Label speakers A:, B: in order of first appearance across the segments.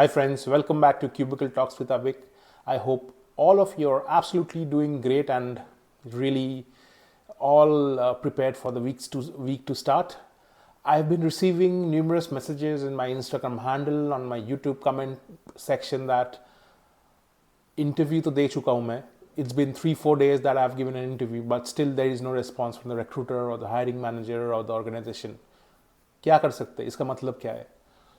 A: Hi friends, welcome back to Cubicle Talks with Avik. I hope all of you are absolutely doing great and really all prepared for the week to start. I've been receiving numerous messages in my Instagram handle, on my YouTube comment section that interview to de chuka hu main. It's been 3-4 days that I've given an interview, but still there is no response from the recruiter or the hiring manager or the organization. क्या कर सकते हैं, इसका मतलब क्या है?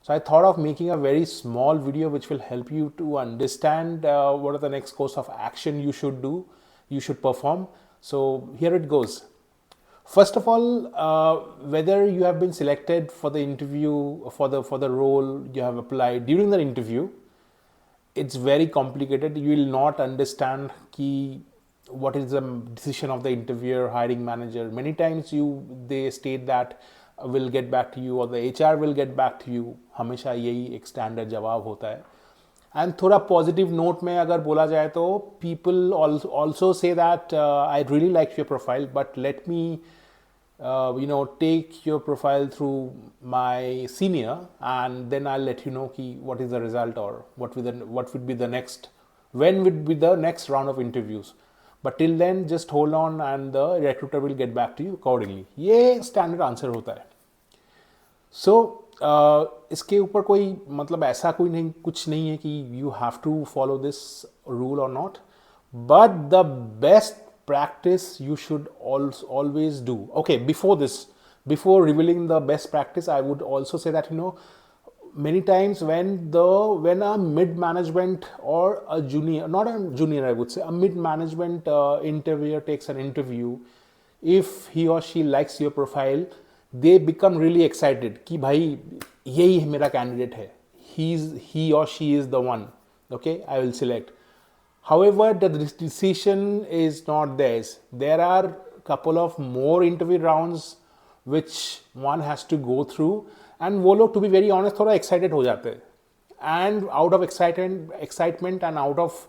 A: So I thought of making a very small video which will help you to understand what are the next course of action you should do, you should perform. So here it goes. First of all, whether you have been selected for the interview, for the role you have applied during the interview, it's very complicated. You will not understand what is the decision of the interviewer, hiring manager. Many times they state that will get back to you or the HR will get back to you. हमेशा यही एक standard जवाब होता है. And थोड़ा positive note में अगर बोला जाए तो people also say that I really like your profile but let me take your profile through my senior and then I'll let you know what is the result or what would be the next, when would be the next round of interviews. But till then just hold on and the recruiter will get back to you accordingly. ये standard answer होता है. So इसके ऊपर कोई मतलब ऐसा कुछ नहीं है कि you have to follow this rule or not, but the best practice you should always do. Okay, before revealing the best practice, I would also say that many times when a mid management or a junior, not a junior, I would say a mid management interviewer takes an interview, if he or she likes your profile, they become really excited कि भाई यही मेरा candidate है, he or she is the one, okay, I will select. However, the decision is not theirs. There are a couple of more interview rounds which one has to go through, and वो लोग, to be very honest, थोड़ा excited हो जाते हैं. And out of excitement and out of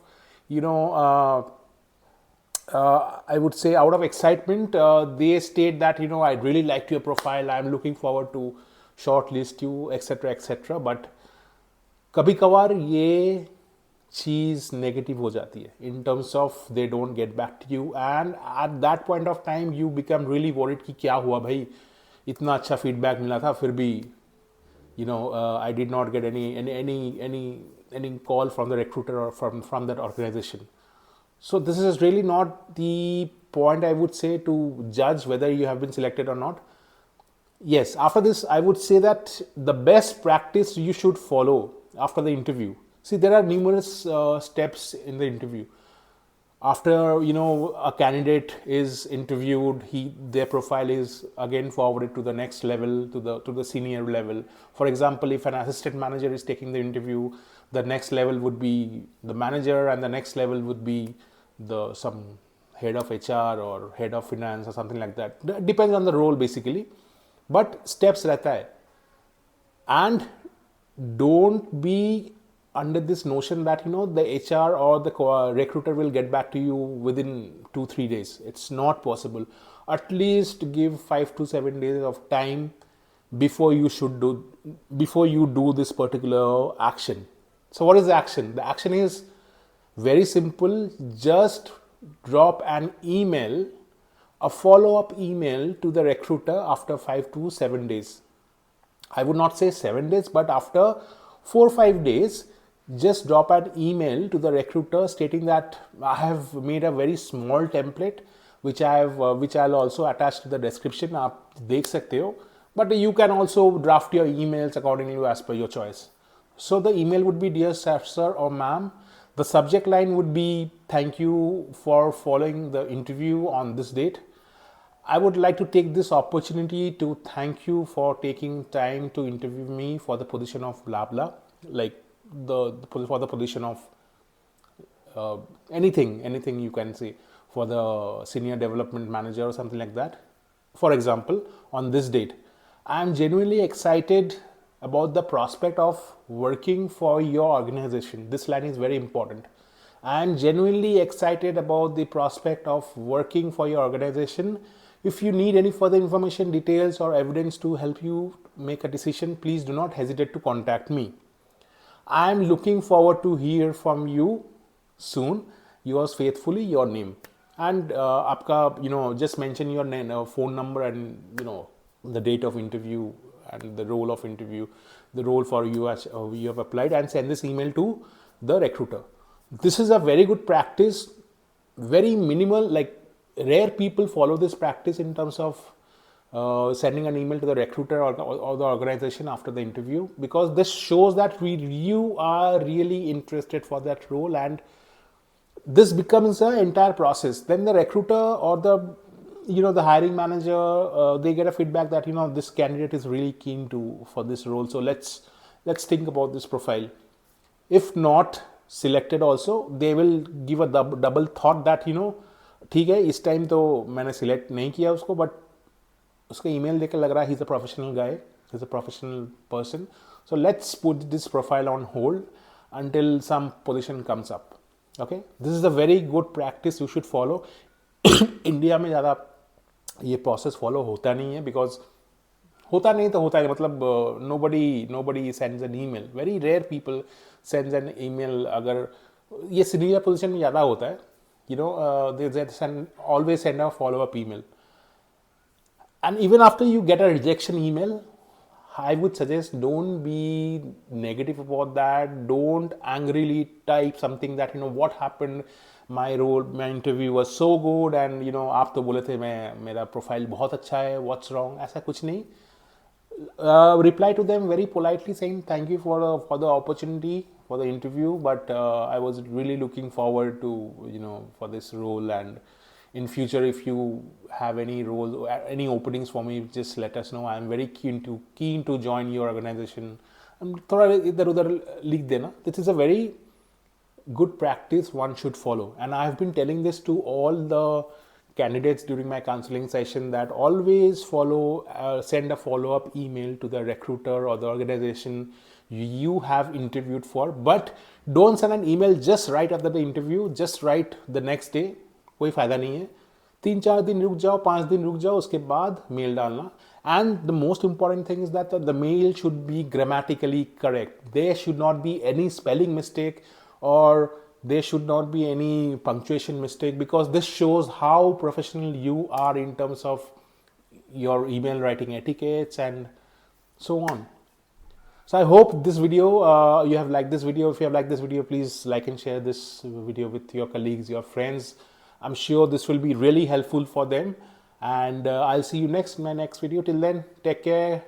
A: I would say out of excitement, they state that I really liked your profile, I'm looking forward to shortlist you, etc., etc. But कभी कभार ये चीज़ negative हो जाती है in terms of they don't get back to you, and at that point of time you become really worried कि क्या हुआ भाई, इतना अच्छा फीडबैक मिला था फिर भी I did not get any call from the recruiter or from that organization. So this is really not the point, I would say, to judge whether you have been selected or not. Yes, after this I would say that the best practice you should follow after the interview. See, there are numerous steps in the interview. After a candidate is interviewed, their profile is again forwarded to the next level, to the senior level. For example, if an assistant manager is taking the interview, the next level would be the manager, and the next level would be some head of HR or head of finance or something like that. Depends on the role basically, but steps रहता है. And don't be under this notion that the HR or the recruiter will get back to you within 2-3 days. It's not possible. At least give 5 to 7 days of time before you do this particular action. So what is the action? The action is very simple. Just drop an email, a follow-up email to the recruiter after 5 to 7 days. I would not say 7 days, but after 4 or 5 days, just drop an email to the recruiter stating that I have made a very small template which I'll also attach to the description. आप देख सकते हो, but you can also draft your emails accordingly as per your choice. So the email would be, dear sir or ma'am. The subject line would be, thank you for following the interview on this date. I would like to take this opportunity to thank you for taking time to interview me for the position of blah blah, like for the position of anything you can say, for the senior development manager or something like that. For example, on this date, I am genuinely excited about the prospect of working for your organization. This line is very important. I am genuinely excited about the prospect of working for your organization. If you need any further information, details, or evidence to help you make a decision, please do not hesitate to contact me. I'm looking forward to hear from you soon. Yours faithfully, your name. And आपका just mention your name, phone number, and the date of interview and the role of interview, the role for you as you have applied, and send this email to the recruiter. This is a very good practice, very minimal, like rare people follow this practice in terms of sending an email to the recruiter or the organization after the interview, because this shows that you are really interested for that role, and this becomes an entire process. Then the recruiter or the hiring manager, they get a feedback that this candidate is really keen to for this role, so let's think about this profile. If not selected also, they will give a double thought that ठीक है, इस time तो मैंने select नहीं किया उसको, but उसका email देकर लग रहा है he is a professional guy, he is a professional person, so let's put this profile on hold until some position comes up. Okay, this is a very good practice you should follow. India में ज़्यादा ये process follow होता नहीं है, because होता नहीं तो होता है, मतलब nobody sends an email, very rare people sends an email. अगर ये सीनियर पोजीशन में ज़्यादा होता है, they always send a follow up email. And even after you get a rejection email, I would suggest don't be negative about that. Don't angrily type something that what happened, my role, my interview was so good, and आप तो बोले थे मेरा profile बहुत अच्छा है, what's wrong, ऐसा कुछ नहीं. Reply to them very politely saying thank you for the opportunity for the interview, but I was really looking forward to for this role, and in future if you have any roles, any openings for me, just let us know. I am very keen to join your organization. थोड़ा इधर उधर लिख देना. This is a very good practice one should follow, and I have been telling this to all the candidates during my counseling session, that always send a follow-up email to the recruiter or the organization you have interviewed for, but don't send an email just right after the interview, just write the next day. कोई फ़ायदा नहीं है. 3-4 दिन रुक जाओ, 5 दिन रुक जाओ, उसके बाद मेल डालना. And the most important thing is that the mail should be grammatically correct. There should not be any spelling mistake, or there should not be any punctuation mistake, because this shows how professional you are in terms of your email writing etiquettes and so on. So I hope this video, you have liked this video. If you have liked this video, please like and share this video with your colleagues, your friends. I'm sure this will be really helpful for them, and I'll see you in my next video. Till then, take care.